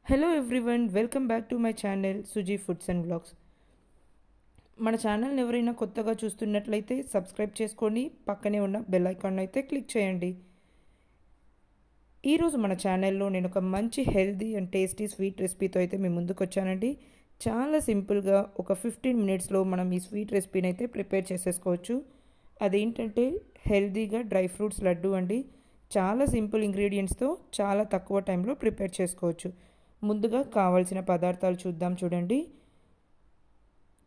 Hello everyone, welcome back to my channel Suji foods and vlogs. మన ఛానల్ని ఎవరైనా కొత్తగా చూస్తున్నట్లయితే సబ్స్క్రైబ్ చేసుకొని పక్కనే ఉన్న బెల్ ఐకాన్ అయితే క్లిక్ చేయండి. ఈరోజు మన ఛానల్లో నేను ఒక మంచి హెల్దీ అండ్ టేస్టీ స్వీట్ రెసిపీతో అయితే మేము ముందుకు వచ్చానండి. చాలా సింపుల్గా ఒక 15 మినిట్స్లో మనం ఈ స్వీట్ రెసిపీని అయితే ప్రిపేర్ చేసేసుకోవచ్చు. అదేంటంటే హెల్దీగా డ్రై ఫ్రూట్స్ లడ్డు అండి. చాలా సింపుల్ ఇంగ్రీడియంట్స్తో చాలా తక్కువ టైంలో ప్రిపేర్ చేసుకోవచ్చు. ముందుగా కావాల్సిన పదార్థాలు చూద్దాం చూడండి.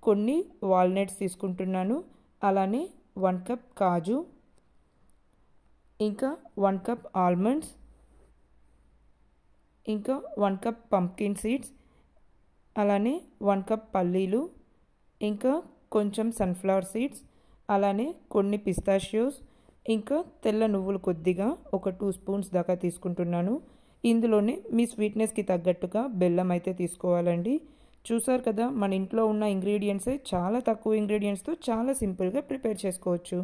కొన్ని వాల్నట్స్ తీసుకుంటున్నాను, అలానే 1 కప్ కాజు, ఇంకా 1 కప్ ఆల్మండ్స్, ఇంకా 1 కప్ పంప్కిన్ సీడ్స్, అలానే 1 కప్ పల్లీలు, ఇంకా కొంచెం సన్ఫ్లవర్ సీడ్స్, అలానే కొన్ని పిస్తాషియోస్, ఇంకా తెల్ల నువ్వులు కొద్దిగా ఒక 2 స్పూన్స్ దాకా తీసుకుంటున్నాను. ఇందులోనే మీ స్వీట్నెస్కి తగ్గట్టుగా బెల్లం అయితే తీసుకోవాలండి. చూసారు కదా, మన ఇంట్లో ఉన్న ఇంగ్రీడియంట్సే చాలా తక్కువ ఇంగ్రీడియంట్స్తో చాలా సింపుల్గా ప్రిపేర్ చేసుకోవచ్చు.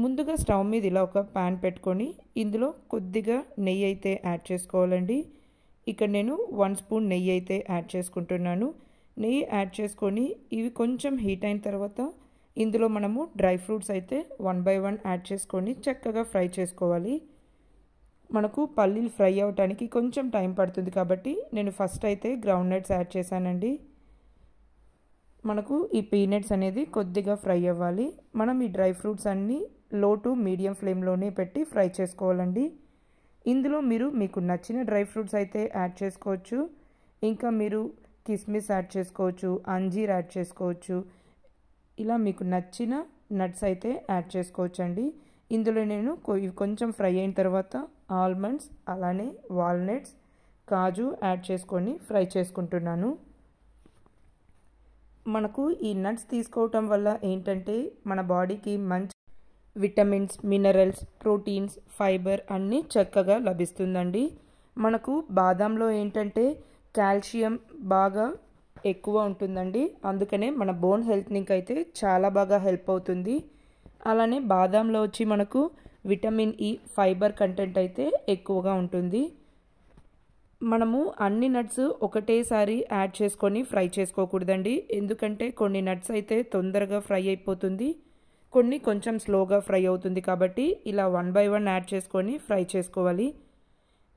ముందుగా స్టవ్ మీద ఇలా ఒక ప్యాన్ పెట్టుకొని ఇందులో కొద్దిగా నెయ్యి అయితే యాడ్ చేసుకోవాలండి. ఇక్కడ నేను 1 స్పూన్ నెయ్యి అయితే యాడ్ చేసుకుంటున్నాను. నెయ్యి యాడ్ చేసుకొని ఇవి కొంచెం హీట్ అయిన తర్వాత ఇందులో మనము డ్రై ఫ్రూట్స్ అయితే 1 బై 1 యాడ్ చేసుకొని చక్కగా ఫ్రై చేసుకోవాలి. మనకు పల్లీలు ఫ్రై అవ్వటానికి కొంచెం టైం పడుతుంది కాబట్టి నేను ఫస్ట్ అయితే గ్రౌండ్ నట్స్ యాడ్ చేశానండి. మనకు ఈ పీనట్స్ అనేది కొద్దిగా ఫ్రై అవ్వాలి. మనం ఈ డ్రై ఫ్రూట్స్ అన్నీ లో టు మీడియం ఫ్లేమ్లోనే పెట్టి ఫ్రై చేసుకోవాలండి. ఇందులో మీరు మీకు నచ్చిన డ్రై ఫ్రూట్స్ అయితే యాడ్ చేసుకోవచ్చు. ఇంకా మీరు కిస్మిస్ యాడ్ చేసుకోవచ్చు, అంజీర్ యాడ్ చేసుకోవచ్చు. ఇలా మీకు నచ్చిన నట్స్ అయితే యాడ్ చేసుకోవచ్చు అండి. ఇందులో నేను కొంచెం ఫ్రై అయిన తర్వాత ఆల్మండ్స్, అలానే వాల్నట్స్, కాజు యాడ్ చేసుకొని ఫ్రై చేసుకుంటున్నాను. మనకు ఈ నట్స్ తీసుకోవటం వల్ల ఏంటంటే మన బాడీకి మంచి విటమిన్స్, మినరల్స్, ప్రోటీన్స్, ఫైబర్ అన్నీ చక్కగా లభిస్తుందండి. మనకు బాదాంలో ఏంటంటే కాల్షియం బాగా ఎక్కువ ఉంటుందండి. అందుకనే మన బోన్ హెల్త్నికి అయితే చాలా బాగా హెల్ప్ అవుతుంది. అలానే బాదాంలో వచ్చి మనకు విటమిన్ ఈ, ఫైబర్ కంటెంట్ అయితే ఎక్కువగా ఉంటుంది. మనము అన్ని నట్స్ ఒకటేసారి యాడ్ చేసుకొని ఫ్రై చేసుకోకూడదండి. ఎందుకంటే కొన్ని నట్స్ అయితే తొందరగా ఫ్రై అయిపోతుంది, కొన్ని కొంచెం స్లోగా ఫ్రై అవుతుంది. కాబట్టి ఇలా 1 బై 1 యాడ్ చేసుకొని ఫ్రై చేసుకోవాలి.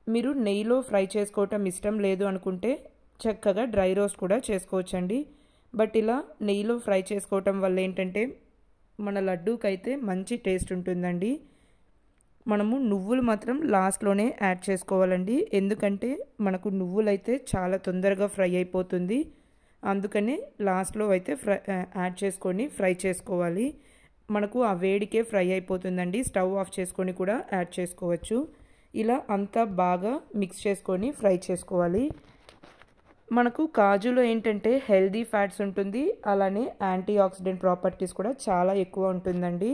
మీరు నెయ్యిలో ఫ్రై చేసుకోవటం ఇష్టం లేదు అనుకుంటే చక్కగా డ్రై రోస్ట్ కూడా చేసుకోవచ్చండి. బట్ ఇలా నెయ్యిలో ఫ్రై చేసుకోవటం వల్ల ఏంటంటే మన లడ్డూకైతే మంచి టేస్ట్ ఉంటుందండి. మనము నువ్వులు మాత్రం లాస్ట్లోనే యాడ్ చేసుకోవాలండి. ఎందుకంటే మనకు నువ్వులైతే చాలా తొందరగా ఫ్రై అయిపోతుంది. అందుకనే లాస్ట్లో అయితే యాడ్ చేసుకొని ఫ్రై చేసుకోవాలి. మనకు ఆ వేడికే ఫ్రై అయిపోతుందండి. స్టవ్ ఆఫ్ చేసుకొని కూడా యాడ్ చేసుకోవచ్చు. ఇలా అంతా బాగా మిక్స్ చేసుకొని ఫ్రై చేసుకోవాలి. మనకు కాజులో ఏంటంటే హెల్దీ ఫ్యాట్స్ ఉంటుంది, అలానే యాంటీ ఆక్సిడెంట్ ప్రాపర్టీస్ కూడా చాలా ఎక్కువ ఉంటుందండి.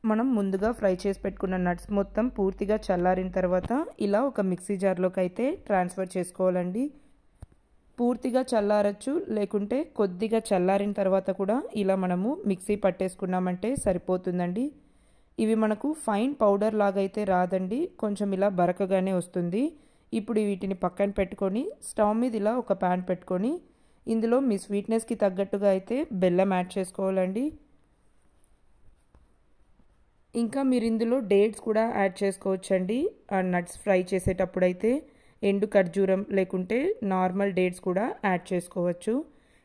మనం ముందుగా ఫ్రై చేసి పెట్టుకున్న నట్స్ మొత్తం పూర్తిగా చల్లారిన తర్వాత ఇలా ఒక మిక్సీ జార్లోకి అయితే ట్రాన్స్ఫర్ చేసుకోవాలండి. పూర్తిగా చల్లారచ్చు, లేకుంటే కొద్దిగా చల్లారిన తర్వాత కూడా ఇలా మనము మిక్సీ పట్టేసుకున్నామంటే సరిపోతుందండి. ఇవి మనకు ఫైన్ పౌడర్ లాగా అయితే రాదండి, కొంచెం ఇలా బరకగానే వస్తుంది. ఇప్పుడు వీటిని పక్కన పెట్టుకొని స్టవ్ మీద ఇలా ఒక ప్యాన్ పెట్టుకొని ఇందులో మీ స్వీట్నెస్కి తగ్గట్టుగా అయితే బెల్లం యాడ్ చేసుకోవాలండి. ఇంకా మీరు ఇందులో డేట్స్ కూడా యాడ్ చేసుకోవచ్చండి. ఆ నట్స్ ఫ్రై చేసేటప్పుడు అయితే ఎండు ఖర్జూరం లేకుంటే నార్మల్ డేట్స్ కూడా యాడ్ చేసుకోవచ్చు.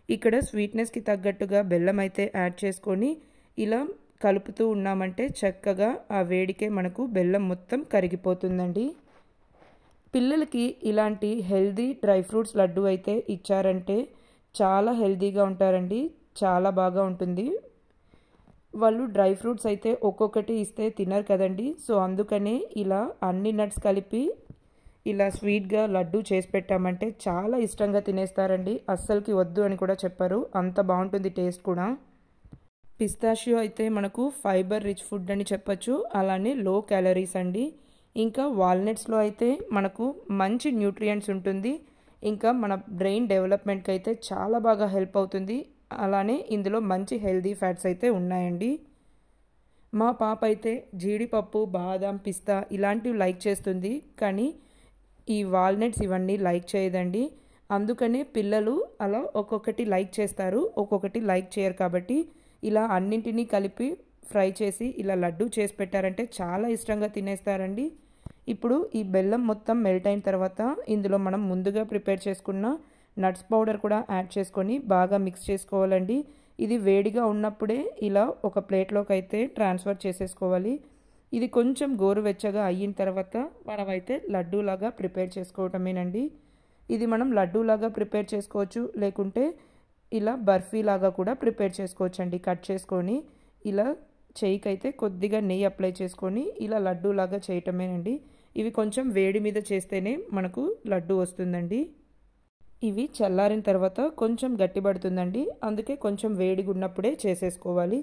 ఇక్కడ స్వీట్నెస్కి తగ్గట్టుగా బెల్లం అయితే యాడ్ చేసుకొని ఇలా కలుపుతూ ఉన్నామంటే చక్కగా ఆ వేడికే మనకు బెల్లం మొత్తం కరిగిపోతుందండి. పిల్లలకి ఇలాంటి హెల్దీ డ్రై ఫ్రూట్స్ లడ్డు అయితే ఇచ్చారంటే చాలా హెల్దీగా ఉంటారండి, చాలా బాగా ఉంటుంది. వాళ్ళు డ్రై ఫ్రూట్స్ అయితే ఒక్కొక్కటి ఇస్తే తినరు కదండి. సో అందుకనే ఇలా అన్ని నట్స్ కలిపి ఇలా స్వీట్గా లడ్డు చేసి పెట్టామంటే చాలా ఇష్టంగా తినేస్తారండి. అస్సలకి వద్దు అని కూడా చెప్పరు, అంత బాగుంటుంది టేస్ట్ కూడా. పిస్తాషియో అయితే మనకు ఫైబర్ రిచ్ ఫుడ్ అని చెప్పచ్చు, అలానే లో క్యాలరీస్ అండి. ఇంకా వాల్నట్స్లో అయితే మనకు మంచి న్యూట్రియంట్స్ ఉంటుంది. ఇంకా మన బ్రెయిన్ డెవలప్మెంట్కి అయితే చాలా బాగా హెల్ప్ అవుతుంది. అలానే ఇందులో మంచి హెల్దీ ఫ్యాట్స్ అయితే ఉన్నాయండి. మా పాప అయితే జీడిపప్పు, బాదాం, పిస్తా ఇలాంటివి లైక్ చేస్తుంది. కానీ ఈ వాల్నట్స్ ఇవన్నీ లైక్ చేయదండి. అందుకనే పిల్లలు అలా ఒక్కొక్కటి లైక్ చేస్తారు, ఒక్కొక్కటి లైక్ చేయరు. కాబట్టి ఇలా అన్నింటినీ కలిపి ఫ్రై చేసి ఇలా లడ్డు చేసి పెట్టారంటే చాలా ఇష్టంగా తినేస్తారండి. ఇప్పుడు ఈ బెల్లం మొత్తం మెల్ట్ అయిన తర్వాత ఇందులో మనం ముందుగా ప్రిపేర్ చేసుకున్న నట్స్ పౌడర్ కూడా యాడ్ చేసుకొని బాగా మిక్స్ చేసుకోవాలండి. ఇది వేడిగా ఉన్నప్పుడే ఇలా ఒక ప్లేట్లోకి అయితే ట్రాన్స్ఫర్ చేసేసుకోవాలి. ఇది కొంచెం గోరువెచ్చగా అయిన తర్వాత మనమైతే లడ్డూలాగా ప్రిపేర్ చేసుకోవటమేనండి. ఇది మనం లడ్డూలాగా ప్రిపేర్ చేసుకోవచ్చు, లేకుంటే ఇలా బర్ఫీలాగా కూడా ప్రిపేర్ చేసుకోవచ్చు అండి. కట్ చేసుకొని ఇలా చేయికైతే కొద్దిగా నెయ్యి అప్లై చేసుకొని ఇలా లడ్డూలాగా చేయటమేనండి. ఇవి కొంచెం వేడి మీద చేస్తేనే మనకు లడ్డు వస్తుందండి. ఇవి చల్లారిన తర్వాత కొంచెం గట్టిపడుతుందండి, అందుకే కొంచెం వేడిగా ఉన్నప్పుడే చేసేసుకోవాలి.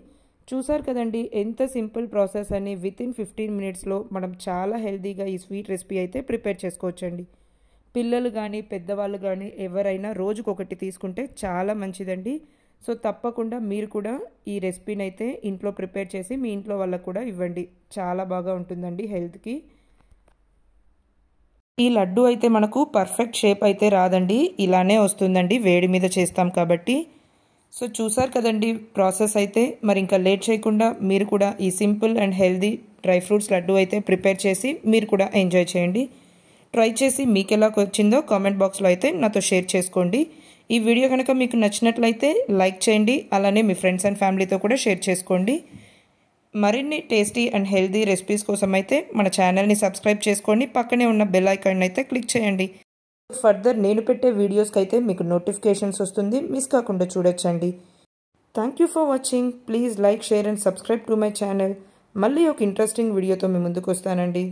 చూసారు కదండి ఎంత సింపుల్ ప్రాసెస్ అని. వితిన్ 15 మినిట్స్లో మనం చాలా హెల్తీగా ఈ స్వీట్ రెసిపీ అయితే ప్రిపేర్ చేసుకోవచ్చండి. పిల్లలు కానీ పెద్దవాళ్ళు కానీ ఎవరైనా రోజుకొకటి తీసుకుంటే చాలా మంచిదండి. సో తప్పకుండా మీరు కూడా ఈ రెసిపీని అయితే ఇంట్లో ప్రిపేర్ చేసి మీ ఇంట్లో వాళ్ళకు కూడా ఇవ్వండి. చాలా బాగా ఉంటుందండి హెల్త్కి. ఈ లడ్డు అయితే మనకు పర్ఫెక్ట్ షేప్ అయితే రాదండి, ఇలానే వస్తుందండి వేడి మీద చేస్తాం కాబట్టి. సో చూసారు కదండి ప్రాసెస్ అయితే. మరి ఇంకా లేట్ చేయకుండా మీరు కూడా ఈ simple and healthy dry fruits laddu అయితే ప్రిపేర్ చేసి మీరు కూడా ఎంజాయ్ చేయండి. ట్రై చేసి మీకు ఎలా వచ్చిందో కామెంట్ బాక్స్లో అయితే నాతో షేర్ చేసుకోండి. ఈ వీడియో కనుక మీకు నచ్చినట్లయితే లైక్ చేయండి, అలానే మీ ఫ్రెండ్స్ అండ్ ఫ్యామిలీతో కూడా షేర్ చేసుకోండి. మరిన్ని టేస్టీ అండ్ హెల్దీ రెసిపీస్ కోసం అయితే మన ఛానల్ని సబ్స్క్రైబ్ చేసుకోండి. పక్కనే ఉన్న బెల్ ఐకాన్ అయితే క్లిక్ చేయండి. ఫర్దర్ నేను పెట్టే వీడియోస్కి అయితే మీకు నోటిఫికేషన్స్ వస్తుంది, మిస్ కాకుండా చూడొచ్చండి. Thank you for watching. Please like, share and subscribe to my channel. మళ్ళీ ఒక ఇంట్రెస్టింగ్ వీడియోతో మీ ముందుకు వస్తానండి.